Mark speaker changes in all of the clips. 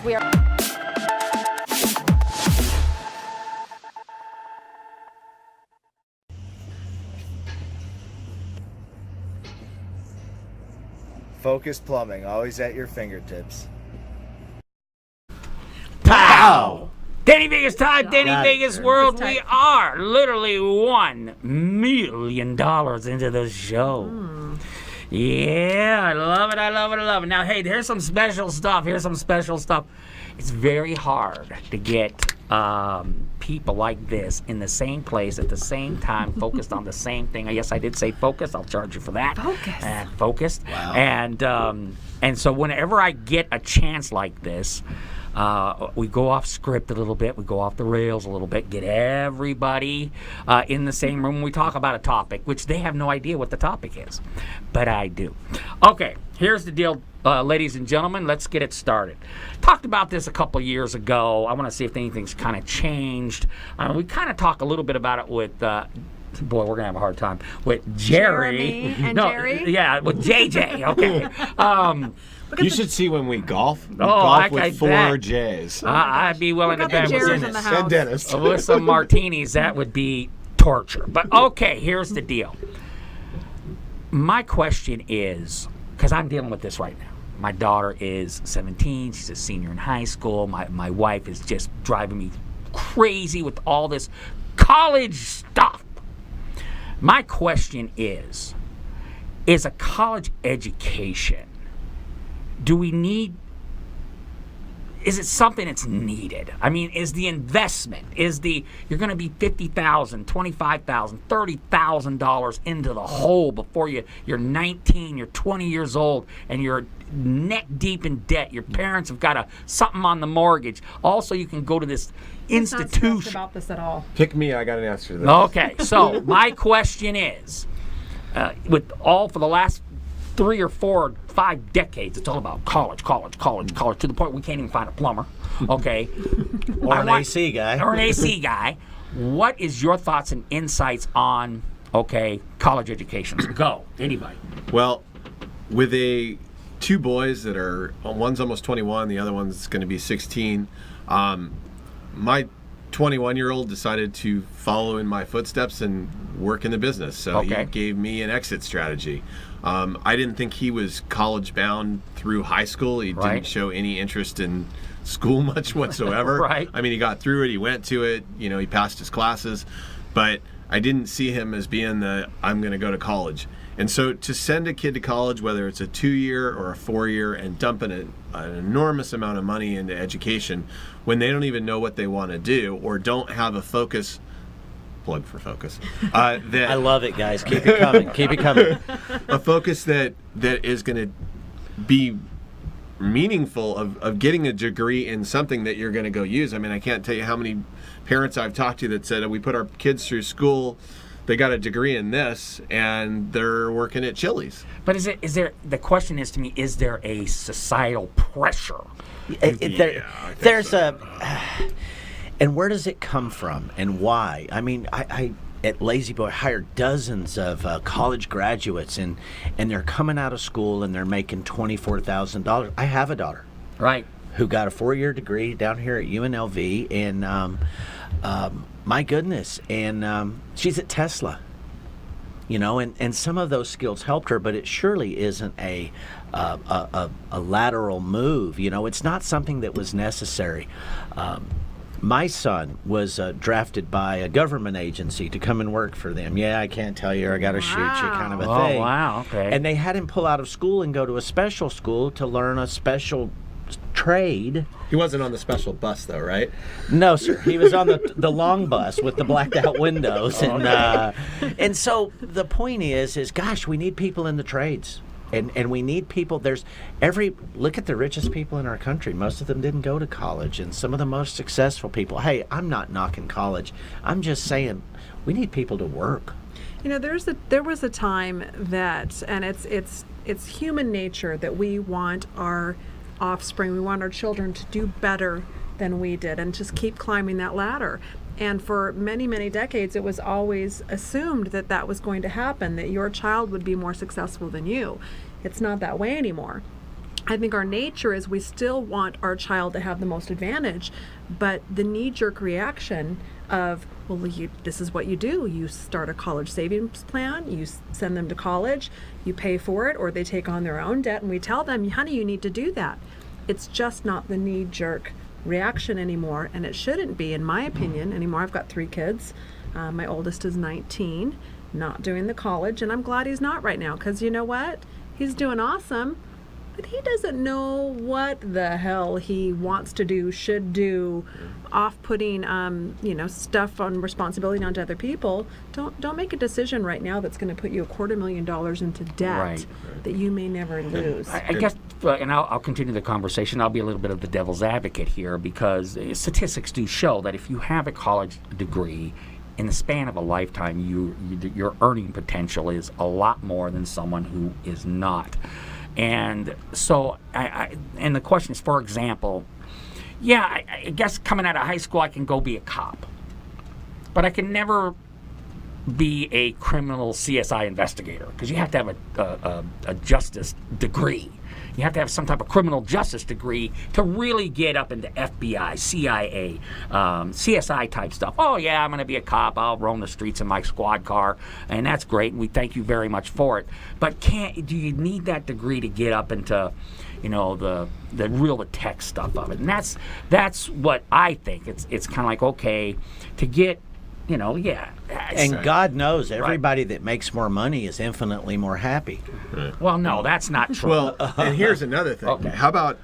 Speaker 1: We are.
Speaker 2: Focus Plumbing, always at your fingertips.
Speaker 3: Pow! Danny Vegas time, Danny
Speaker 4: Got it,
Speaker 3: Vegas
Speaker 4: sir.
Speaker 3: world. We are literally $1 million into the show. Yeah, I love it, I love it, I love it. Now, hey, here's some special stuff. It's very hard to get people like this in the same place at the same time, focused on the same thing. Yes, I did say focus. I'll charge you for that. Focused.
Speaker 4: Wow.
Speaker 3: And so whenever I get a chance like this, we go off script a little bit. We go off the rails a little bit. Get everybody in the same room. We talk about a topic, which they have no idea what the topic is, but I do. Okay, here's the deal, ladies and gentlemen. Let's get it started. Talked about this a couple years ago. I want to see if anything's kind of changed. We kind of talk a little bit about it with. Boy, we're gonna have a hard time with Jerry.
Speaker 1: Jeremy and Jerry?
Speaker 3: Yeah, with JJ. Okay.
Speaker 4: You should see when we golf. We
Speaker 3: Oh,
Speaker 4: golf with
Speaker 3: I
Speaker 4: 4
Speaker 3: bet.
Speaker 4: J's.
Speaker 3: I'd be willing to
Speaker 1: Look at
Speaker 3: bet
Speaker 1: the
Speaker 3: with
Speaker 1: Jerrys in the
Speaker 3: Dennis.
Speaker 1: house.
Speaker 4: And Dennis.
Speaker 3: With some martinis, that would be torture. But okay, here's the deal. My question is, because I'm dealing with this right now. My daughter is 17. She's a senior in high school. My wife is just driving me crazy with all this college stuff. My question is a college education, is it something that's needed? I mean, is the investment, you're going to be $50,000, $25,000, $30,000 into the hole before you're 19, you're 20 years old, and you're neck deep in debt. Your parents have got something on the mortgage. Also, you can go to this
Speaker 1: He's not stressed
Speaker 3: institution.
Speaker 1: about this at all.
Speaker 4: Pick me, I got an answer to this.
Speaker 3: Okay, so my question is, for the last 3 or 4 or 5 decades, it's all about college, to the point we can't even find a plumber, okay?
Speaker 5: Or an AC guy.
Speaker 3: Or an AC guy. What is your thoughts and insights on, college education? Go, anybody.
Speaker 4: Well, with 2 boys that are, one's almost 21, the other one's going to be 16, my 21-year-old decided to follow in my footsteps and work in the business. So he gave me an exit strategy. I didn't think he was college bound through high school. He didn't show any interest in school much whatsoever.
Speaker 3: Right.
Speaker 4: I mean, he got through it. He went to it. He passed his classes. But I didn't see him as being I'm going to go to college. And so to send a kid to college, whether it's a 2-year or a 4-year, and dumping an enormous amount of money into education when they don't even know what they want to do or don't have a focus, plug for focus,
Speaker 5: I love it, guys. Keep it coming. Keep it coming.
Speaker 4: a focus that is going to be meaningful of getting a degree in something that you're going to go use. I mean, I can't tell you how many parents I've talked to that said, we put our kids through school, they got a degree in this, and they're working at Chili's.
Speaker 3: But the question is to me, is there a societal pressure?
Speaker 5: There's and where does it come from and why? I mean, I at Lazy Boy hire dozens of college graduates, and they're coming out of school and they're making $24,000. I have a daughter,
Speaker 3: right,
Speaker 5: who got a 4-year degree down here at UNLV, and my goodness, and she's at Tesla. And some of those skills helped her, but it surely isn't a lateral move. It's not something that was necessary. My son was drafted by a government agency to come and work for them. Yeah, I can't tell you, or I got to shoot you, kind of a thing.
Speaker 3: Oh, wow, okay.
Speaker 5: And they had him pull out of school and go to a special school to learn a special trade.
Speaker 4: He wasn't on the special bus, though, right?
Speaker 5: No, sir. He was on the long bus with the blacked out windows, and so the point is gosh, we need people in the trades. And we need people. Look at the richest people in our country. Most of them didn't go to college, and some of the most successful people. Hey, I'm not knocking college. I'm just saying we need people to work.
Speaker 1: There was a time that, and it's human nature that we want our offspring, we want our children to do better than we did and just keep climbing that ladder. And for many, many decades, it was always assumed that that was going to happen, that your child would be more successful than you. It's not that way anymore. I think our nature is we still want our child to have the most advantage, but the knee-jerk reaction of, well, this is what you do. You start a college savings plan, you send them to college, you pay for it, or they take on their own debt, and we tell them, honey, you need to do that. It's just not the knee-jerk reaction anymore, and it shouldn't be, in my opinion, anymore. I've got 3 kids. My oldest is 19, not doing the college, and I'm glad he's not right now, because you know what? He's doing awesome. But he doesn't know what the hell he wants to do, should do, off-putting, stuff on responsibility onto other people. Don't make a decision right now that's going to put you $250,000 into debt
Speaker 3: Right.
Speaker 1: that you may never lose.
Speaker 3: I guess, and I'll continue the conversation. I'll be a little bit of the devil's advocate here, because statistics do show that if you have a college degree, in the span of a lifetime, your earning potential is a lot more than someone who is not. And so, and the question is, for example, I guess coming out of high school, I can go be a cop, but I can never be a criminal CSI investigator, because you have to have a justice degree. You have to have some type of criminal justice degree to really get up into FBI, CIA, CSI type stuff. Oh yeah, I'm going to be a cop. I'll roam the streets in my squad car, and that's great. And we thank you very much for it. But do you need that degree to get up into, the tech stuff of it? And that's what I think. It's kind of like, okay, to get.
Speaker 5: And God knows everybody that makes more money is infinitely more happy.
Speaker 3: Well, no, that's not true.
Speaker 4: Well, and here's another thing.
Speaker 3: Okay.
Speaker 4: How about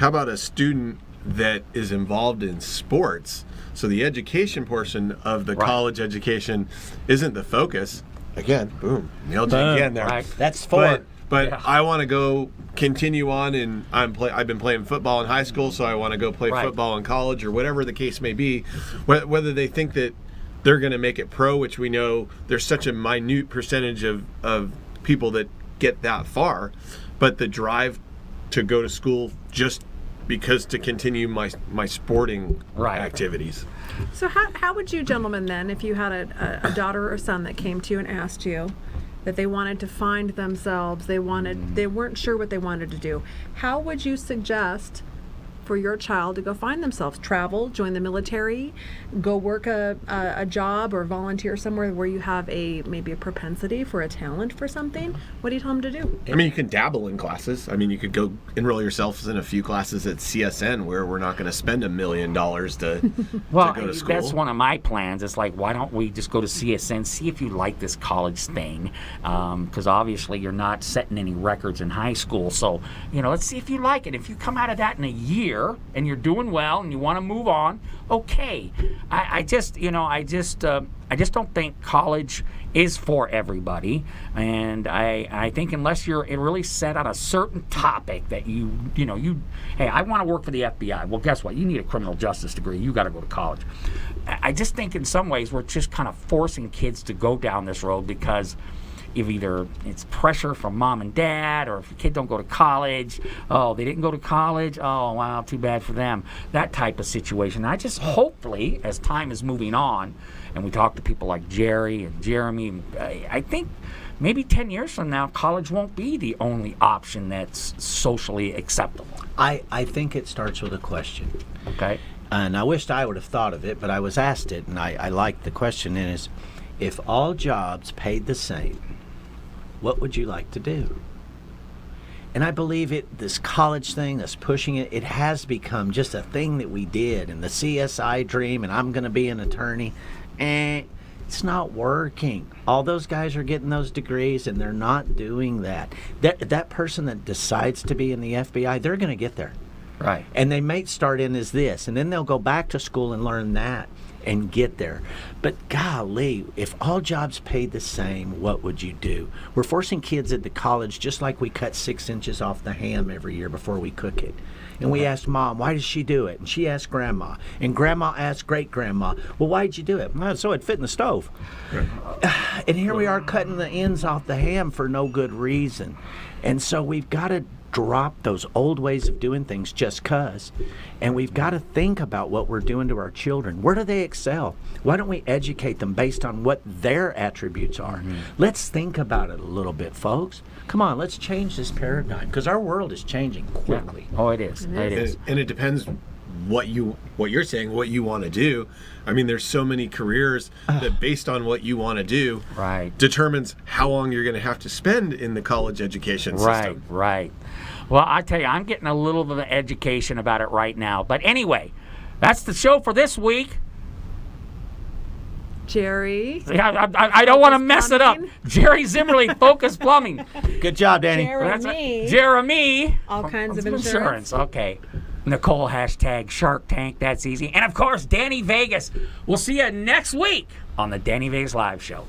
Speaker 4: a student that is involved in sports? So the education portion of the college education isn't the focus. Again, boom, nailed you again there.
Speaker 3: Right.
Speaker 5: That's 4.
Speaker 4: But
Speaker 3: Yeah.
Speaker 4: I want to go continue on, and I've been playing football in high school, so I want to go play football in college, or whatever the case may be. Whether they think that they're going to make it pro, which we know there's such a minute percentage of people that get that far, but the drive to go to school just because to continue my sporting activities.
Speaker 1: So how would you gentlemen then, if you had a daughter or son that came to you and asked you that they wanted to find themselves, they weren't sure what they wanted to do, how would you suggest for your child to go find themselves? Travel, join the military, go work a job or volunteer somewhere where you have maybe a propensity for a talent for something? What do you tell them to do?
Speaker 4: I mean, you can dabble in classes. I mean, you could go enroll yourself in a few classes at CSN where we're not going to spend $1 million to
Speaker 3: Well,
Speaker 4: go to school.
Speaker 3: that's one of my plans. It's like, why don't we just go to CSN, see if you like this college thing? Because obviously you're not setting any records in high school. So, let's see if you like it. If you come out of that in a year and you're doing well and you want to move on, okay. I just don't think college is for everybody, and I think unless you're really set on a certain topic that hey, I want to work for the FBI. Well, guess what? You need a criminal justice degree. You got to go to college. I just think in some ways we're just kind of forcing kids to go down this road because if either it's pressure from mom and dad, or if your kid don't go to college, oh, they didn't go to college, oh, wow, too bad for them. That type of situation. I just hopefully, as time is moving on, and we talk to people like Jerry and Jeremy, I think maybe 10 years from now, college won't be the only option that's socially acceptable.
Speaker 5: I think it starts with a question.
Speaker 3: Okay?
Speaker 5: And I wished I would have thought of it, but I was asked it, and I liked the question, and is, if all jobs paid the same, what would you like to do? And I believe this college thing, this pushing it has become just a thing that we did, and the CSI dream, and I'm going to be an attorney. It's not working. All those guys are getting those degrees, and they're not doing that. That person that decides to be in the FBI, they're going to get there.
Speaker 3: Right.
Speaker 5: And they may start in as this, and then they'll go back to school and learn that and get there. But golly, if all jobs paid the same, what would you do? We're forcing kids into college just like we cut 6 inches off the ham every year before we cook it. And we asked Mom, why does she do it? And she asked Grandma. And Grandma asked Great-Grandma, well, why'd you do it? Well, so it'd fit in the stove. And here we are cutting the ends off the ham for no good reason. And so we've got to drop those old ways of doing things just 'cause. And we've got to think about what we're doing to our children. Where do they excel? Why don't we educate them based on what their attributes are? Let's think about it a little bit, folks. Come on, let's change this paradigm because our world is changing quickly.
Speaker 3: Oh, it is. It is.
Speaker 4: And it depends what you're saying, what you want to do. I mean, there's so many careers that based on what you want to do
Speaker 3: Right.
Speaker 4: determines how long you're going to have to spend in the college education system.
Speaker 3: Right. Well, I tell you, I'm getting a little bit of education about it right now. But anyway, that's the show for this week.
Speaker 1: Jerry.
Speaker 3: I don't want to mess it up.
Speaker 1: Plumbing.
Speaker 3: Jerry Zimmerly, Focus Plumbing.
Speaker 5: Good job, Danny.
Speaker 1: Jeremy.
Speaker 3: Jeremy.
Speaker 1: All kinds of
Speaker 3: insurance.
Speaker 1: insurance.
Speaker 3: Okay. Nicole, hashtag Shark Tank. That's easy. And of course, Danny Vegas. We'll see you next week on the Danny Vegas Live Show.